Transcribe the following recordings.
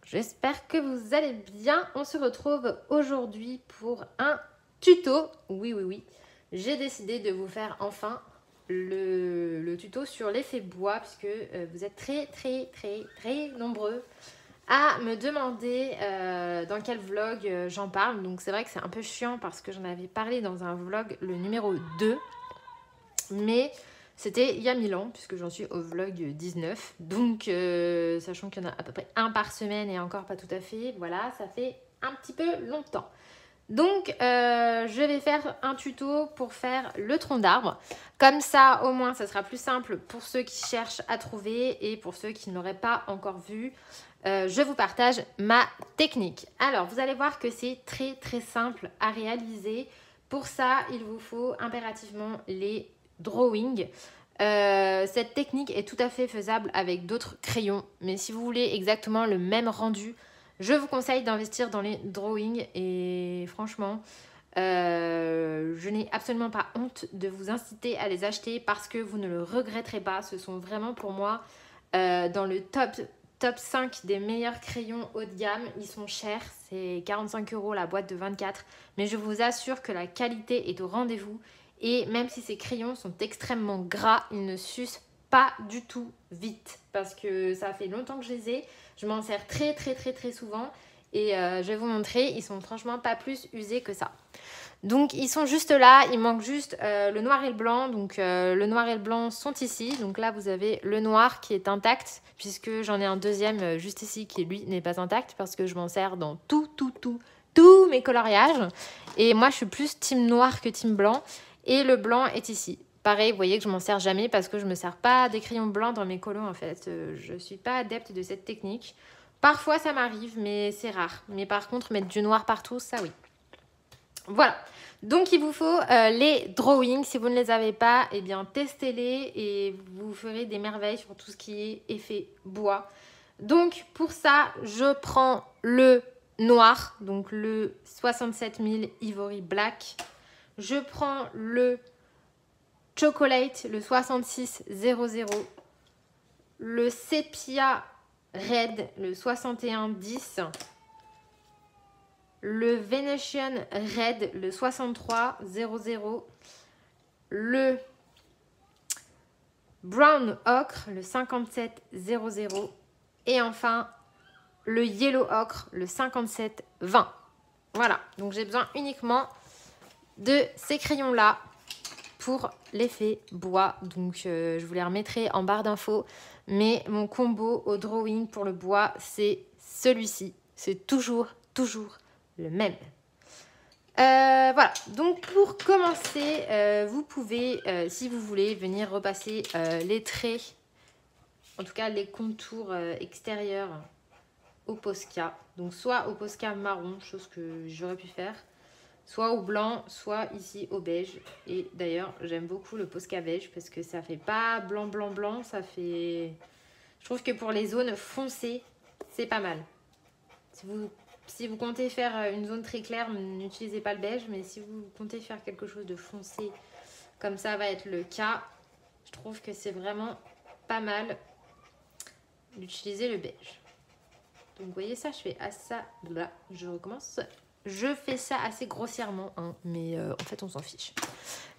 j'espère que vous allez bien. On se retrouve aujourd'hui pour un tuto. Oui, j'ai décidé de vous faire enfin le tuto sur l'effet bois puisque vous êtes très nombreux à me demander dans quel vlog j'en parle. Donc c'est vrai que c'est un peu chiant parce que j'en avais parlé dans un vlog, le numéro 2, mais c'était il y a 1000 ans, puisque j'en suis au vlog 19. Donc, sachant qu'il y en a à peu près un par semaine et encore pas tout à fait, voilà, ça fait un petit peu longtemps. Donc, je vais faire un tuto pour faire le tronc d'arbre. Comme ça, au moins, ça sera plus simple pour ceux qui cherchent à trouver et pour ceux qui n'auraient pas encore vu. Je vous partage ma technique. Alors, vous allez voir que c'est très simple à réaliser. Pour ça, il vous faut impérativement les drawing. Cette technique est tout à fait faisable avec d'autres crayons, mais si vous voulez exactement le même rendu, je vous conseille d'investir dans les drawings et franchement, je n'ai absolument pas honte de vous inciter à les acheter parce que vous ne le regretterez pas. Ce sont vraiment pour moi dans le top 5 des meilleurs crayons haut de gamme. Ils sont chers, c'est 45 € la boîte de 24, mais je vous assure que la qualité est au rendez-vous. Et même si ces crayons sont extrêmement gras, ils ne s'usent pas du tout vite. Parce que ça fait longtemps que je les ai. Je m'en sers très souvent. Et je vais vous montrer, ils sont franchement pas plus usés que ça. Donc ils sont juste là, il manque juste le noir et le blanc. Donc le noir et le blanc sont ici. Donc là vous avez le noir qui est intact. Puisque j'en ai un deuxième juste ici qui lui n'est pas intact. Parce que je m'en sers dans tous mes coloriages. Et moi je suis plus team noir que team blanc. Et le blanc est ici. Pareil, vous voyez que je m'en sers jamais parce que je ne me sers pas des crayons blancs dans mes colos en fait. Je ne suis pas adepte de cette technique. Parfois ça m'arrive, mais c'est rare. Mais par contre, mettre du noir partout, ça oui. Voilà. Donc il vous faut les drawings. Si vous ne les avez pas, eh bien testez-les et vous ferez des merveilles sur tout ce qui est effet bois. Donc pour ça, je prends le noir, donc le 67 000 Ivory Black. Je prends le Chocolate, le 6600, le Sepia Red, le 6110, le Venetian Red, le 6300, le Brown Ocre, le 5700 et enfin le Yellow Ocre, le 5720. Voilà, donc j'ai besoin uniquement de ces crayons là pour l'effet bois. Donc je vous les remettrai en barre d'infos, mais mon combo au drawing pour le bois c'est celui-ci, c'est toujours le même. Voilà, donc pour commencer vous pouvez si vous voulez venir repasser les traits, en tout cas les contours extérieurs au Posca, donc soit au Posca marron, chose que j'aurais pu faire, soit au blanc, soit ici au beige. Et d'ailleurs, j'aime beaucoup le Posca beige parce que ça fait pas blanc, ça fait... Je trouve que pour les zones foncées, c'est pas mal. Si vous comptez faire une zone très claire, n'utilisez pas le beige, mais si vous comptez faire quelque chose de foncé, comme ça va être le cas, je trouve que c'est vraiment pas mal d'utiliser le beige. Donc vous voyez ça, je fais à ça, là, je recommence. Je fais ça assez grossièrement, hein, mais en fait, on s'en fiche.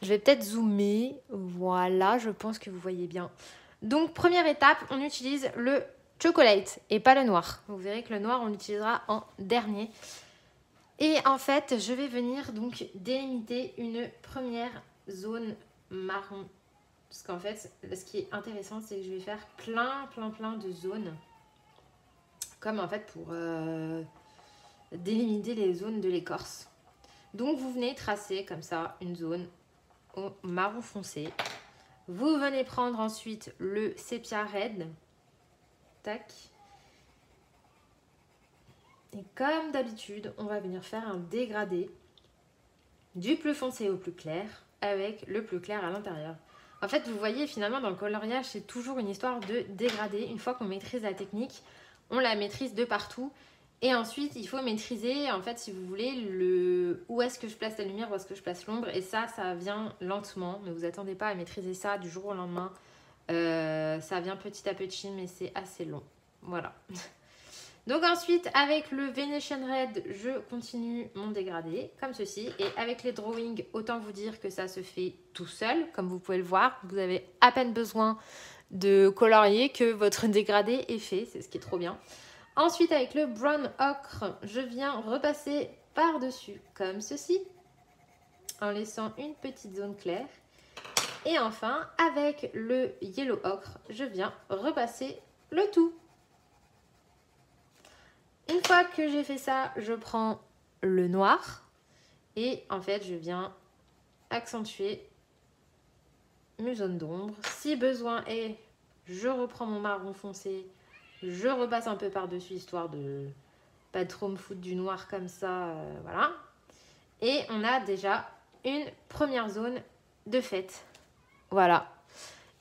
Je vais peut-être zoomer. Voilà, je pense que vous voyez bien. Donc, première étape, on utilise le chocolate et pas le noir. Vous verrez que le noir, on l'utilisera en dernier. Et en fait, je vais venir donc délimiter une première zone marron. Parce qu'en fait, ce qui est intéressant, c'est que je vais faire plein de zones. Comme en fait pour... délimiter les zones de l'écorce. Donc vous venez tracer comme ça une zone au marron foncé. Vous venez prendre ensuite le Sepia Red. Tac. Et comme d'habitude, on va venir faire un dégradé du plus foncé au plus clair avec le plus clair à l'intérieur. En fait, vous voyez finalement dans le coloriage, c'est toujours une histoire de dégradé. Une fois qu'on maîtrise la technique, on la maîtrise de partout. Et ensuite, il faut maîtriser, en fait, si vous voulez, où est-ce que je place la lumière, où est-ce que je place l'ombre. Et ça vient lentement. Ne vous attendez pas à maîtriser ça du jour au lendemain. Ça vient petit à petit, mais c'est assez long. Voilà. Donc ensuite, avec le Venetian Red, je continue mon dégradé, comme ceci. Et avec les drawings, autant vous dire que ça se fait tout seul. Comme vous pouvez le voir, vous avez à peine besoin de colorier que votre dégradé est fait. C'est ce qui est trop bien. Ensuite, avec le Brown Ocre, je viens repasser par-dessus, comme ceci. En laissant une petite zone claire. Et enfin, avec le Yellow Ocre, je viens repasser le tout. Une fois que j'ai fait ça, je prends le noir et en fait, je viens accentuer mes zones d'ombre. Si besoin est, je reprends mon marron foncé, je repasse un peu par-dessus histoire de pas trop me foutre du noir comme ça, voilà. Et on a déjà une première zone de fait. Voilà.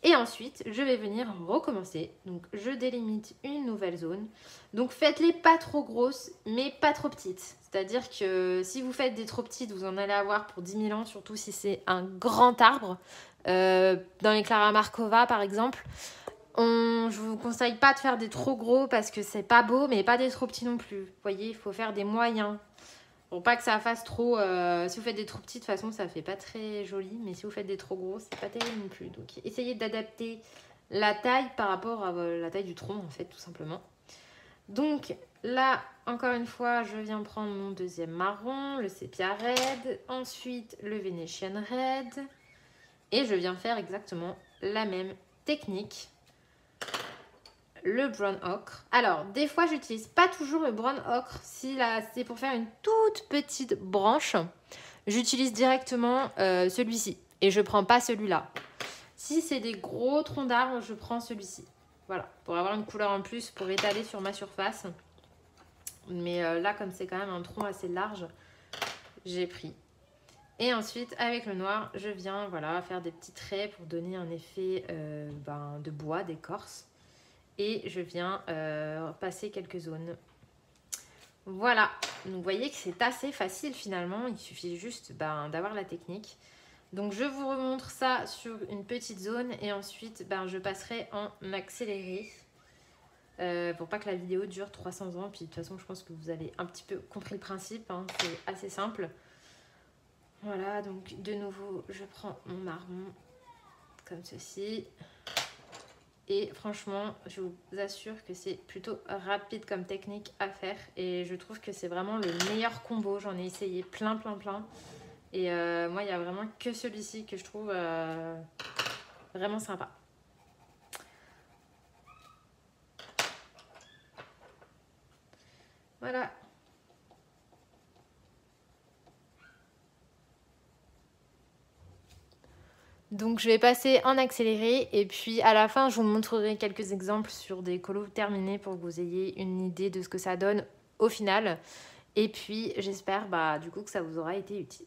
Et ensuite, je vais venir recommencer. Donc, je délimite une nouvelle zone. Donc, faites-les pas trop grosses, mais pas trop petites. C'est-à-dire que si vous faites des trop petites, vous en allez avoir pour 10 000 ans, surtout si c'est un grand arbre. Dans les Clara Markova, par exemple, je vous conseille pas de faire des trop gros parce que c'est pas beau, mais pas des trop petits non plus. Vous voyez, il faut faire des moyens. Pour pas que ça fasse trop... si vous faites des trop petits, de toute façon, ça fait pas très joli. Mais si vous faites des trop gros, c'est pas terrible non plus. Donc, essayez d'adapter la taille par rapport à la taille du tronc, en fait, tout simplement. Donc, là, encore une fois, je viens prendre mon deuxième marron, le Sepia Red. Ensuite, le Venetian Red. Et je viens faire exactement la même technique. Le brown ocre. Alors, des fois, j'utilise pas toujours le brown ocre. Si là, c'est pour faire une toute petite branche, j'utilise directement celui-ci. Et je prends pas celui-là. Si c'est des gros troncs d'arbres, je prends celui-ci. Voilà, pour avoir une couleur en plus, pour étaler sur ma surface. Mais là, comme c'est quand même un tronc assez large, j'ai pris. Et ensuite, avec le noir, je viens voilà, faire des petits traits pour donner un effet de bois, d'écorce. Et je viens passer quelques zones. Voilà, donc vous voyez que c'est assez facile finalement. Il suffit juste d'avoir la technique. Donc je vous remontre ça sur une petite zone et ensuite je passerai en accéléré. Pour pas que la vidéo dure 300 ans. Puis de toute façon, je pense que vous avez un petit peu compris le principe. Hein, c'est assez simple. Voilà, donc de nouveau, je prends mon marron comme ceci. Et franchement, je vous assure que c'est plutôt rapide comme technique à faire. Et je trouve que c'est vraiment le meilleur combo. J'en ai essayé plein. Et moi, il n'y a vraiment que celui-ci que je trouve vraiment sympa. Voilà. Donc je vais passer en accéléré et puis à la fin je vous montrerai quelques exemples sur des colos terminés pour que vous ayez une idée de ce que ça donne au final. Et puis j'espère du coup que ça vous aura été utile.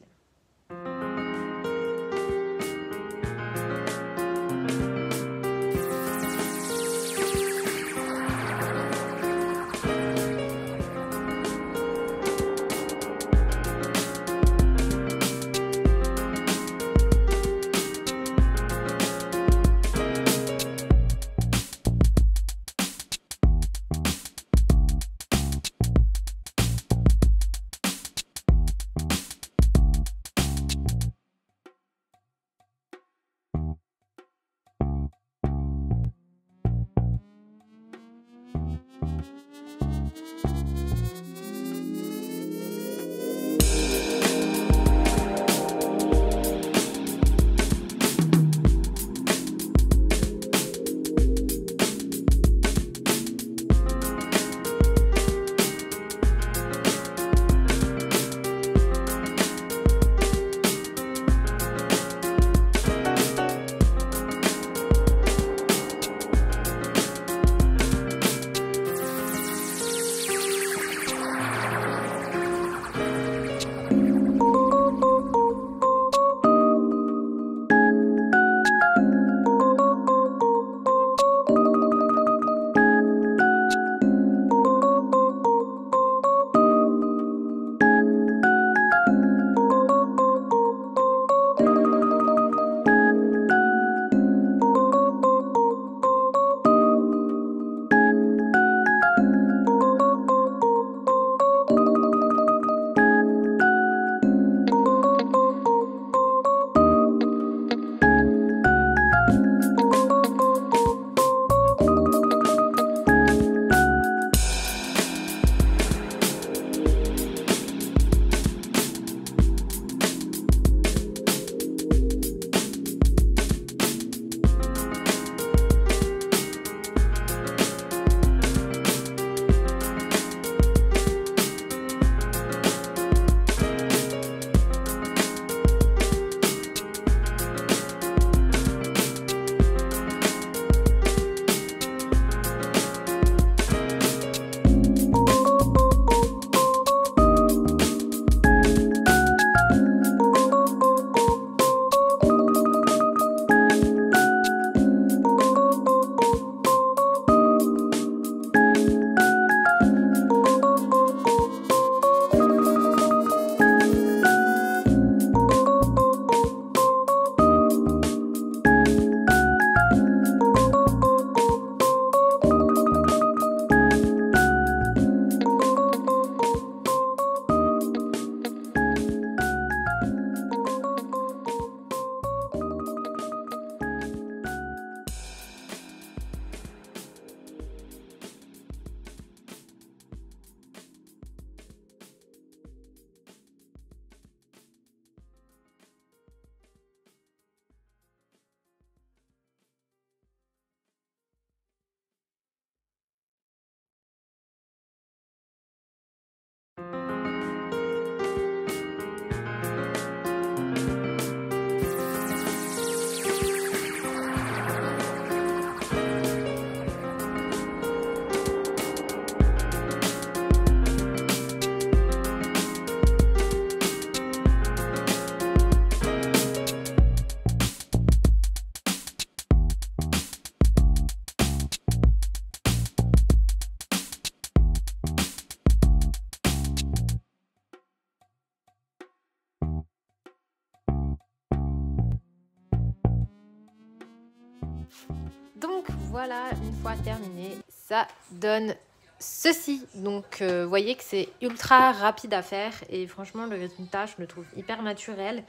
Donc voilà, une fois terminé, ça donne ceci. Donc vous voyez que c'est ultra rapide à faire et franchement le résultat je le trouve hyper naturel.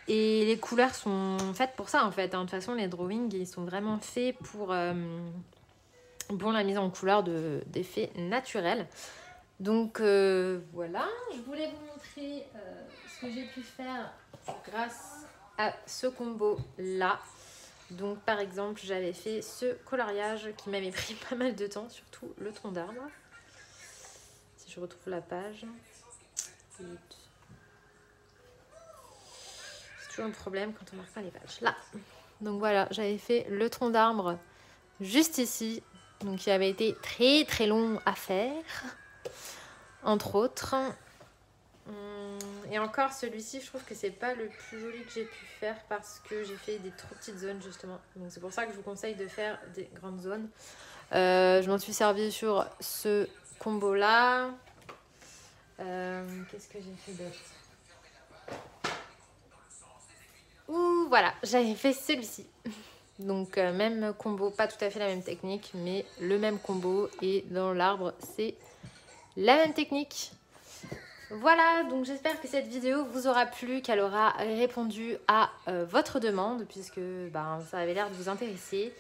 Et les couleurs sont faites pour ça en fait. De toute façon les drawings ils sont vraiment faits pour la mise en couleur d'effets naturels. Donc voilà, je voulais vous montrer ce que j'ai pu faire grâce à ce combo là. Donc par exemple j'avais fait ce coloriage qui m'avait pris pas mal de temps, surtout le tronc d'arbre. Si je retrouve la page. C'est toujours un problème quand on marque pas les pages. Là. Donc voilà, j'avais fait le tronc d'arbre juste ici. Donc il avait été très très long à faire. Entre autres. Et encore celui-ci, je trouve que c'est pas le plus joli que j'ai pu faire parce que j'ai fait des trop petites zones justement. Donc c'est pour ça que je vous conseille de faire des grandes zones. Je m'en suis servie sur ce combo là. Qu'est-ce que j'ai fait d'autre? Ouh voilà, j'avais fait celui-ci. Donc même combo, pas tout à fait la même technique, mais le même combo. Et dans l'arbre, c'est la même technique. Voilà, donc j'espère que cette vidéo vous aura plu, qu'elle aura répondu à votre demande, puisque ça avait l'air de vous intéresser.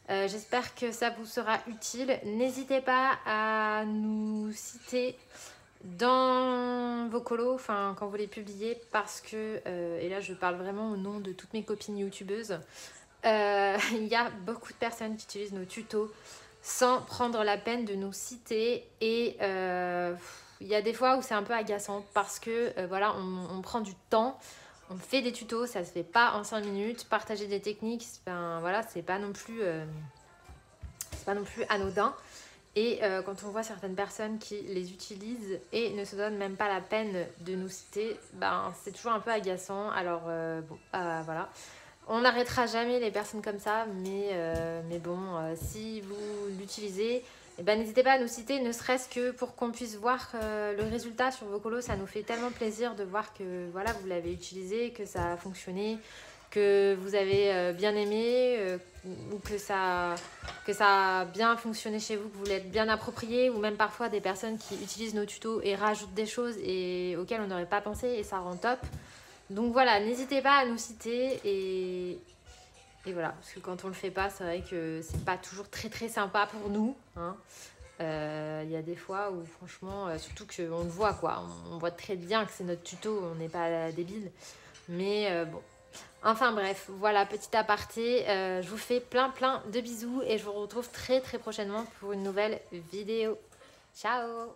J'espère que ça vous sera utile. N'hésitez pas à nous citer dans vos colos, quand vous les publiez, parce que, et là je parle vraiment au nom de toutes mes copines youtubeuses, il y a beaucoup de personnes qui utilisent nos tutos sans prendre la peine de nous citer et il y a des fois où c'est un peu agaçant parce que voilà, on prend du temps, on fait des tutos, ça se fait pas en 5 minutes, partager des techniques, voilà, c'est pas non plus anodin. Et quand on voit certaines personnes qui les utilisent et ne se donnent même pas la peine de nous citer, c'est toujours un peu agaçant. Alors voilà. On n'arrêtera jamais les personnes comme ça, mais bon, si vous l'utilisez, n'hésitez pas à nous citer, ne serait-ce que pour qu'on puisse voir le résultat sur vos colos. Ça nous fait tellement plaisir de voir que voilà, vous l'avez utilisé, que ça a fonctionné, que vous avez bien aimé, ou que ça a bien fonctionné chez vous, que vous l'êtes bien approprié, ou même parfois des personnes qui utilisent nos tutos et rajoutent des choses auxquelles on n'aurait pas pensé et ça rend top. Donc voilà, n'hésitez pas à nous citer et voilà, parce que quand on le fait pas, c'est vrai que c'est pas toujours très très sympa pour nous. Hein. Y a des fois où franchement, surtout qu'on le voit quoi, on voit très bien que c'est notre tuto, on n'est pas débile. Mais bon, enfin bref, voilà, petit aparté, je vous fais plein de bisous et je vous retrouve très très prochainement pour une nouvelle vidéo. Ciao!